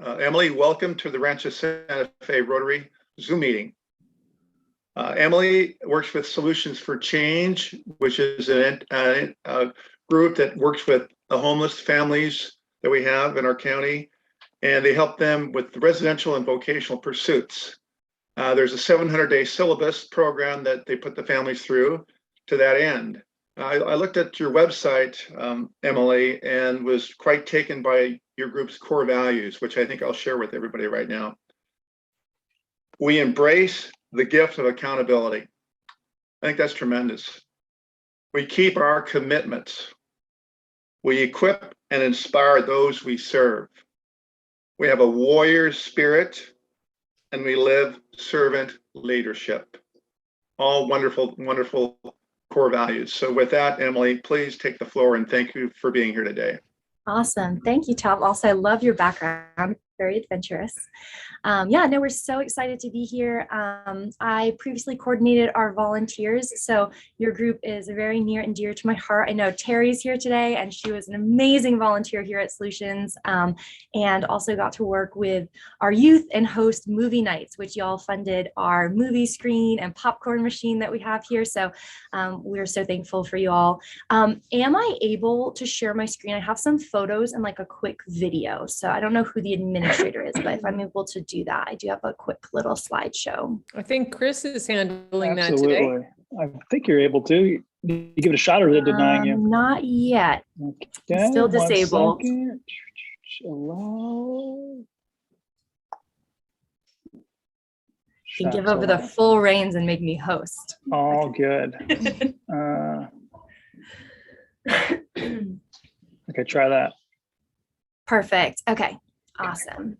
Emily, welcome to the Rancho Santa Fe Rotary Zoom meeting. Emily works with Solutions for Change, which is a group that works with the homeless families that we have in our county, and they help them with the residential and vocational pursuits. There's a 700-day syllabus program that they put the families through to that end. I looked at your website, Emily, and was quite taken by your group's core values, which I think I'll share with everybody right now. We embrace the gift of accountability. I think that's tremendous. We keep our commitments. We equip and inspire those we serve. We have a warrior spirit, and we live servant leadership. All wonderful, wonderful core values. So with that, Emily, please take the floor, and thank you for being here today. Awesome. Thank you, Tom. Also, I love your background. Very adventurous. Yeah, no, we're so excited to be here. I previously coordinated our volunteers, so your group is very near and dear to my heart. I know Terry's here today, and she was an amazing volunteer here at Solutions, and also got to work with our youth and host movie nights, which y'all funded our movie screen and popcorn machine that we have here. So we're so thankful for you all. Am I able to share my screen? I have some photos and like a quick video. So I don't know who the administrator is, but if I'm able to do that, I do have a quick little slideshow. I think Chris is handling that today. I think you're able to. You give it a shot, or are they denying you? Not yet. Okay, Still disabled. Allow. You can give over the full reins and make me host. Oh, good. Okay, try that. Perfect. Okay, awesome.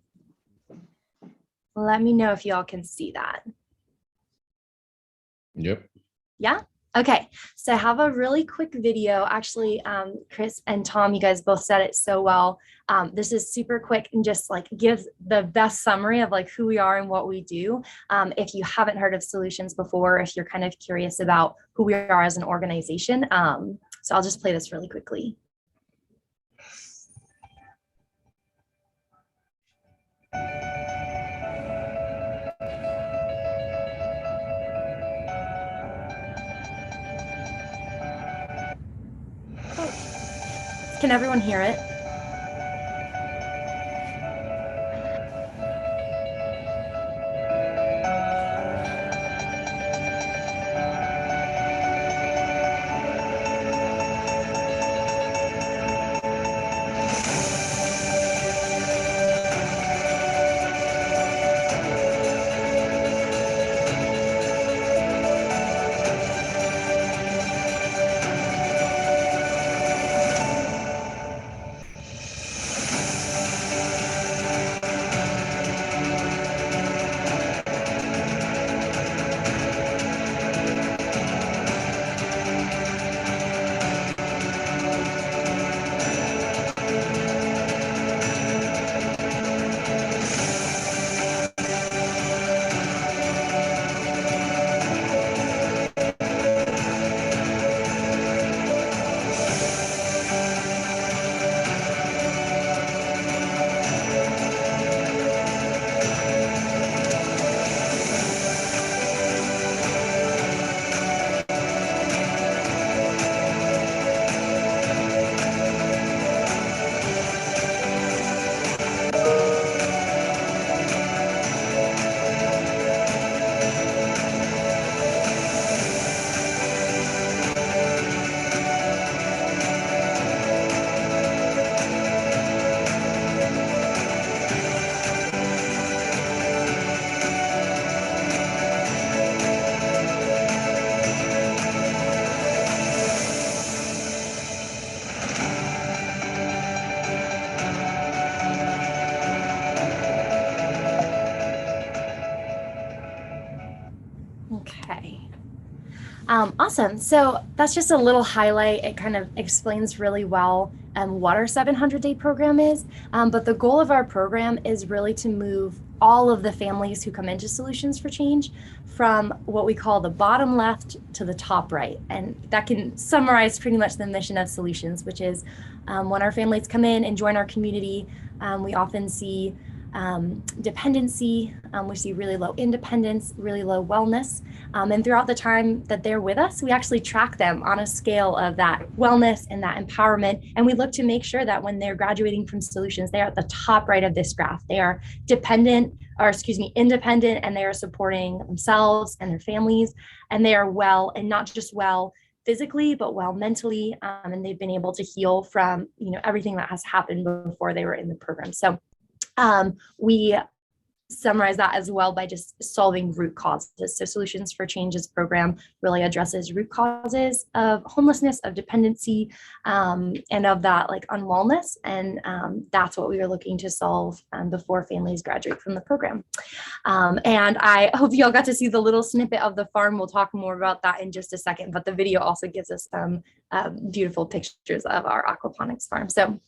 Let me know if y'all can see that. Yep. Yeah. Okay. So I have a really quick video. Actually, Chris and Tom, you guys both said it so well. This is super quick and just like gives the best summary of like who we are and what we do. If you haven't heard of Solutions before, if you're kind of curious about who we are as an organization. So I'll just play this really quickly. Can everyone hear it? Okay. Awesome. So that's just a little highlight. It kind of explains really well what our 700-day program is. But the goal of our program is really to move all of the families who come into Solutions for Change from what we call the bottom left to the top right. And that can summarize pretty much the mission of Solutions, which is when our families come in and join our community, we often see dependency. We see really low independence, really low wellness. And throughout the time that they're with us, we actually track them on a scale of that wellness and that empowerment. And we look to make sure that when they're graduating from solutions, they are at the top right of this graph. They are independent, and they are supporting themselves and their families, and they are well, and not just well physically, but well mentally. And they've been able to heal from, everything that has happened before they were in the program. So we summarize that as well by just solving root causes. So Solutions for Change's program really addresses root causes of homelessness, of dependency, and of that like unwellness. And that's what we were looking to solve before families graduate from the program. And I hope you all got to see the little snippet of the farm. We'll talk more about that in just a second, but the video also gives us some beautiful pictures of our aquaponics farm. So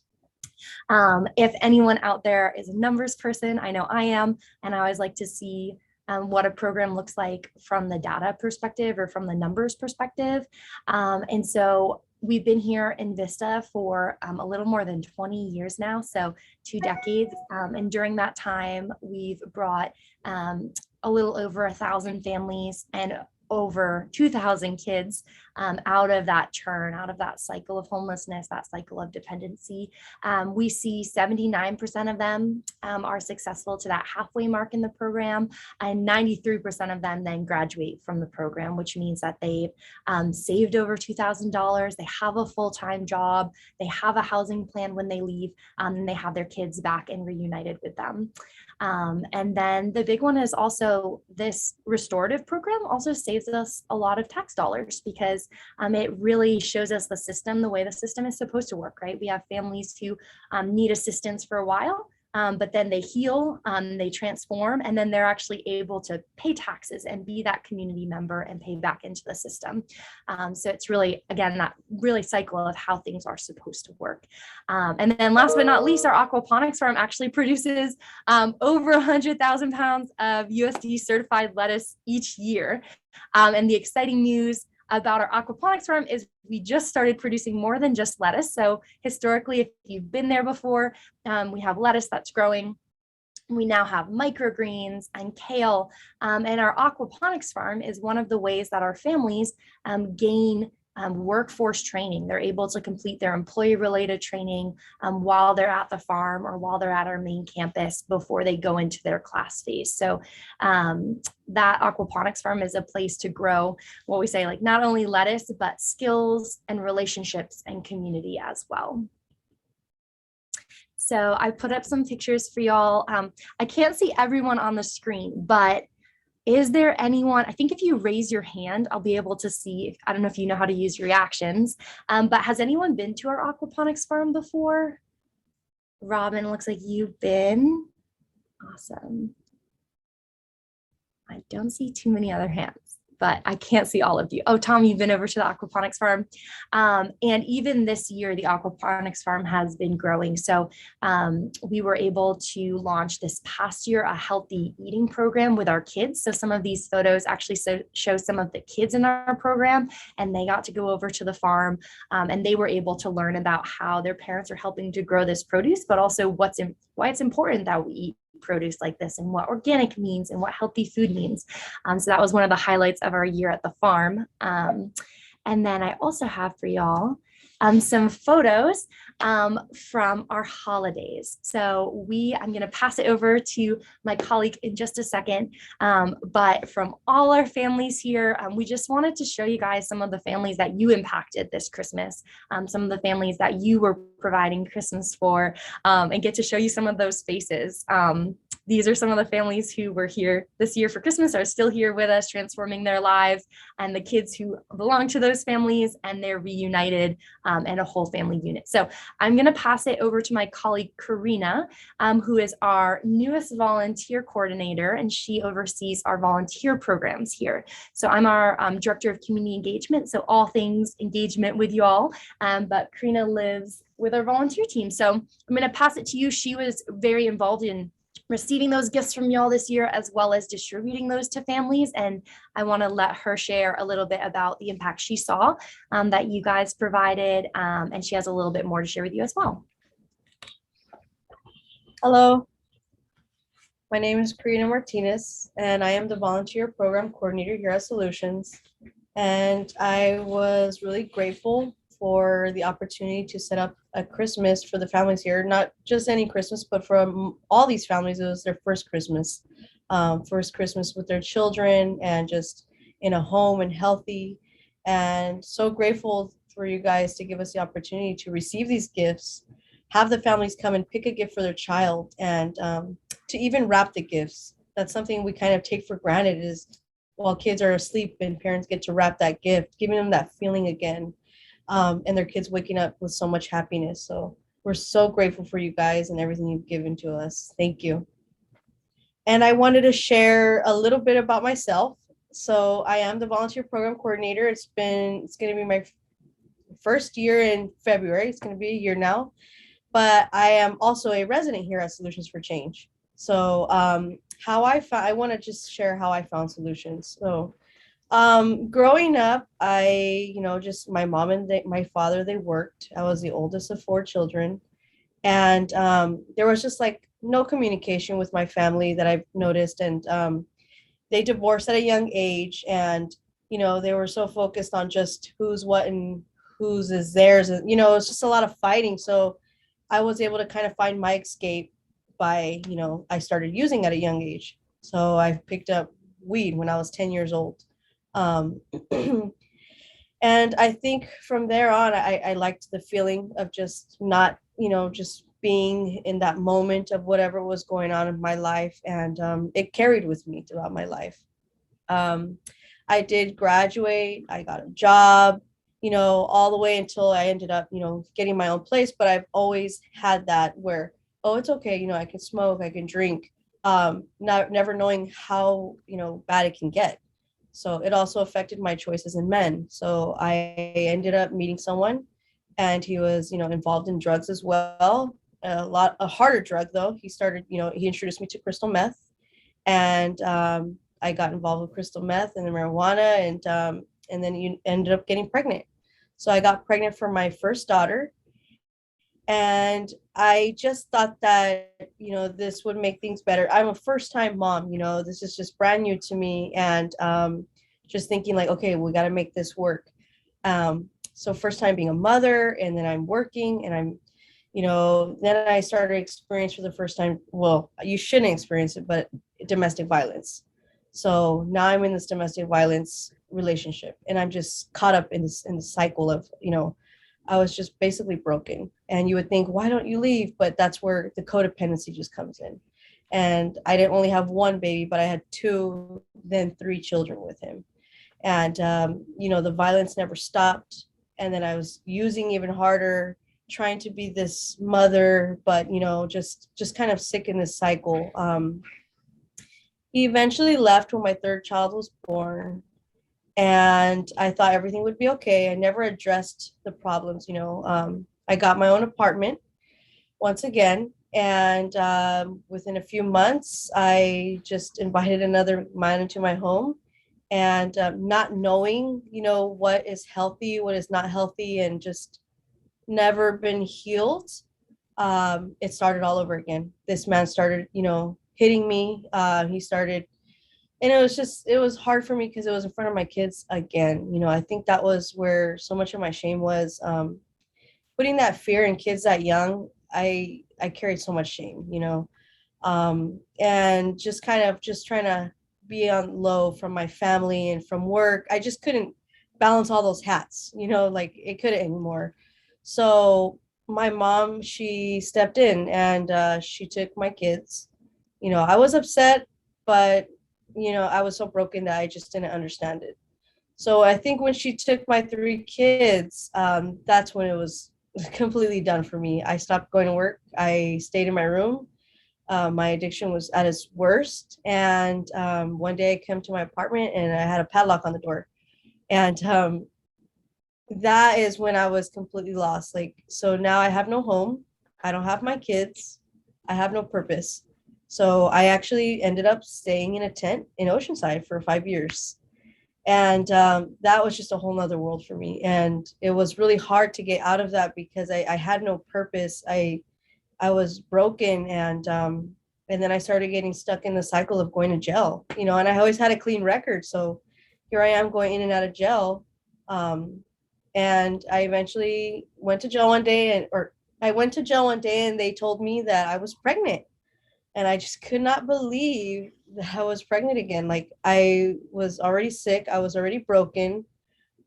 if anyone out there is a numbers person, I know I am, and I always like to see what a program looks like from the data perspective or from the numbers perspective. And so we've been here in Vista for a little more than 20 years now, so 2 decades. And during that time, we've brought a little over 1,000 families and over 2,000 kids out of that churn, out of that cycle of homelessness, that cycle of dependency. We see 79% of them are successful to that halfway mark in the program, and 93% of them then graduate from the program, which means that they've saved over $2,000, they have a full-time job, they have a housing plan when they leave, and they have their kids back and reunited with them. And then the big one is also this restorative program also saves us a lot of tax dollars, because it really shows us the way the system is supposed to work, right? We have families who need assistance for a while, but then they heal, they transform, and then they're actually able to pay taxes and be that community member and pay back into the system. So it's really, again, that really cycle of how things are supposed to work. And then last but not least, our aquaponics farm actually produces over 100,000 pounds of USDA certified lettuce each year. And the exciting news about our aquaponics farm is we just started producing more than just lettuce. So historically, if you've been there before, we have lettuce that's growing. We now have microgreens and kale, and our aquaponics farm is one of the ways that our families gain workforce training. They're able to complete their employee-related training while they're at the farm or while they're at our main campus before they go into their class phase. So that aquaponics farm is a place to grow what we say, like not only lettuce, but skills and relationships and community as well. So I put up some pictures for y'all. I can't see everyone on the screen, but is there anyone, I think if you raise your hand, I'll be able to see, I don't know if you know how to use reactions, but has anyone been to our aquaponics farm before? Robin, looks like you've been. Awesome. I don't see too many other hands, but I can't see all of you. Oh, Tom, you've been over to the aquaponics farm. And even this year, the aquaponics farm has been growing. So we were able to launch this past year a healthy eating program with our kids. So some of these photos actually show some of the kids in our program, and they got to go over to the farm, and they were able to learn about how their parents are helping to grow this produce, but also why it's important that we eat produce like this, and what organic means, and what healthy food means. So that was one of the highlights of our year at the farm. And then I also have for y'all some photos from our holidays. So I'm going to pass it over to my colleague in just a second. But from all our families here, we just wanted to show you guys some of the families that you impacted this Christmas, some of the families that you were providing Christmas for, and get to show you some of those faces. These are some of the families who were here this year for Christmas, are still here with us, transforming their lives, and the kids who belong to those families, and they're reunited and a whole family unit. So I'm going to pass it over to my colleague, Karina, who is our newest volunteer coordinator, and she oversees our volunteer programs here. So I'm our director of community engagement, so all things engagement with you all, but Karina lives with our volunteer team. So I'm going to pass it to you. She was very involved in receiving those gifts from y'all this year, as well as distributing those to families. And I want to let her share a little bit about the impact she saw that you guys provided. And she has a little bit more to share with you as well. Hello. My name is Karina Martinez, and I am the volunteer program coordinator here at Solutions. And I was really grateful for the opportunity to set up a Christmas for the families here. Not just any Christmas, but from all these families, it was their first Christmas with their children and just in a home and healthy. And so grateful for you guys to give us the opportunity to receive these gifts, have the families come and pick a gift for their child, and to even wrap the gifts. That's something we kind of take for granted, is while kids are asleep and parents get to wrap that gift, giving them that feeling again, and their kids waking up with so much happiness. So we're so grateful for you guys and everything you've given to us. Thank you. And I wanted to share a little bit about myself. So I am the volunteer program coordinator. It's going to be my first year in February. It's going to be a year now, but I am also a resident here at Solutions for Change. So I want to just share how I found Solutions. So growing up, just my mom and my father, they worked. I was the oldest of 4 children. And there was just like no communication with my family that I've noticed. And they divorced at a young age. And, they were so focused on just who's what and whose is theirs. And, it's just a lot of fighting. So I was able to kind of find my escape by, I started using at a young age. So I picked up weed when I was 10 years old. And I think from there on, I liked the feeling of just not, just being in that moment of whatever was going on in my life. And it carried with me throughout my life. I did graduate, I got a job, all the way until I ended up, getting my own place. But I've always had that where, oh, it's okay, I can smoke, I can drink, never knowing how, bad it can get. So it also affected my choices in men. So I ended up meeting someone, and he was, involved in drugs as well. A harder drug though. He started, he introduced me to crystal meth, and I got involved with crystal meth and the marijuana, and then you ended up getting pregnant. So I got pregnant for my first daughter, and I just thought that, this would make things better. I'm a first-time mom, this is just brand new to me, and just thinking like, okay, we got to make this work. So first time being a mother, and then I'm working, and I'm, then I started experience for the first time. Well, you shouldn't experience it, but domestic violence. So now I'm in this domestic violence relationship, and I'm just caught up in the cycle of, I was just basically broken. And you would think, why don't you leave? But that's where the codependency just comes in. And I didn't only have one baby, but I had 2, then 3 children with him. And, the violence never stopped. And then I was using even harder, trying to be this mother, but, just kind of sick in this cycle. He eventually left when my 3rd child was born. And I thought everything would be okay. I never addressed the problems, I got my own apartment once again. And within a few months, I just invited another man into my home. And not knowing, what is healthy, what is not healthy, and just never been healed, it started all over again. This man started, hitting me. He started, and it was hard for me because it was in front of my kids again. I think that was where so much of my shame was, putting that fear in kids that young. I carried so much shame, and just kind of just trying to be on low from my family and from work. I just couldn't balance all those hats, like it couldn't anymore. So my mom, she stepped in, and she took my kids. I was upset, but, I was so broken that I just didn't understand it. So I think when she took my 3 kids, that's when it was completely done for me. I stopped going to work. I stayed in my room. My addiction was at its worst. And one day I came to my apartment, and I had a padlock on the door. And that is when I was completely lost. So now I have no home. I don't have my kids. I have no purpose. So I actually ended up staying in a tent in Oceanside for 5 years. And that was just a whole nother world for me. And it was really hard to get out of that because I had no purpose. I was broken, and And then I started getting stuck in the cycle of going to jail, and I always had a clean record. So here I am going in and out of jail. And I eventually went to jail one day and they told me that I was pregnant. And I just could not believe that I was pregnant again. Like, I was already sick. I was already broken,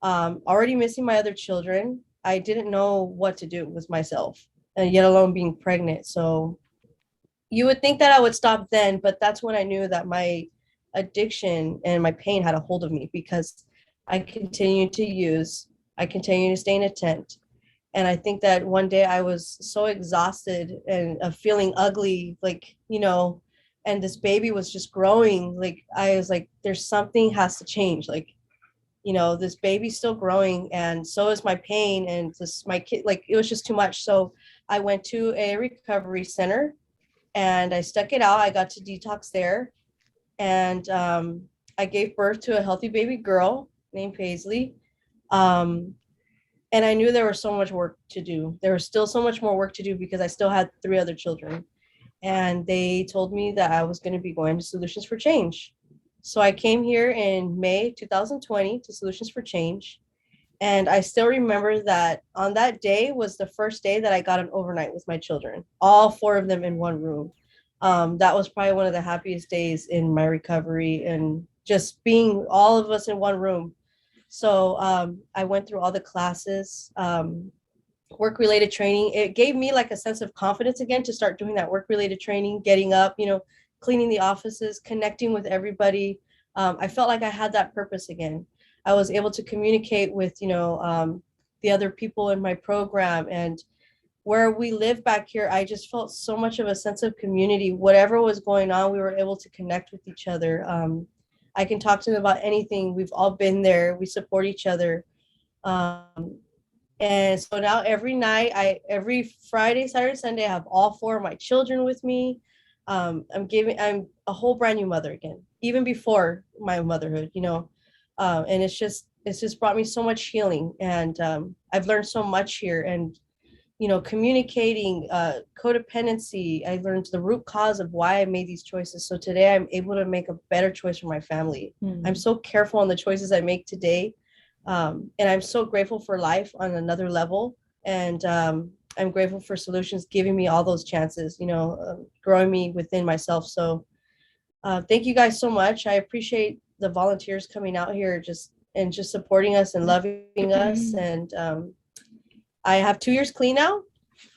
already missing my other children. I didn't know what to do with myself, and yet alone being pregnant. So you would think that I would stop then, but that's when I knew that my addiction and my pain had a hold of me, because I continued to use, I continued to stay in a tent. And I think that one day I was so exhausted and feeling ugly, like, and this baby was just growing. Like, I was like, there's something has to change. Like, this baby's still growing, and so is my pain, and this, my kid, like, it was just too much. So I went to a recovery center and I stuck it out. I got to detox there, and I gave birth to a healthy baby girl named Paisley. And I knew there was so much work to do. There was still so much more work to do, because I still had 3 other children. And they told me that I was going to be going to Solutions for Change. So I came here in May 2020 to Solutions for Change. And I still remember that on that day was the first day that I got an overnight with my children, all 4 of them in one room. That was probably one of the happiest days in my recovery, and just being all of us in one room. So I went through all the classes, work-related training. It gave me like a sense of confidence again to start doing that work-related training, getting up, cleaning the offices, connecting with everybody. I felt like I had that purpose again. I was able to communicate with, the other people in my program. And where we live back here, I just felt so much of a sense of community. Whatever was going on, we were able to connect with each other. I can talk to them about anything. We've all been there. We support each other. And so now every night, every Friday, Saturday, Sunday, I have all 4 of my children with me. I'm a whole brand new mother again, even before my motherhood, and it's just brought me so much healing. And I've learned so much here. And communicating, codependency. I learned the root cause of why I made these choices. So today I'm able to make a better choice for my family. I'm so careful on the choices I make today. And I'm so grateful for life on another level. And I'm grateful for Solutions giving me all those chances, growing me within myself. So thank you guys so much. I appreciate the volunteers coming out here just supporting us and loving us. And I have 2 years clean now,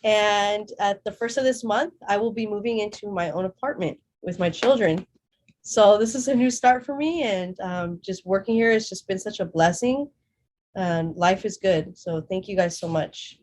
and at the first of this month, I will be moving into my own apartment with my children. So this is a new start for me, and just working here has just been such a blessing, and life is good. So thank you guys so much.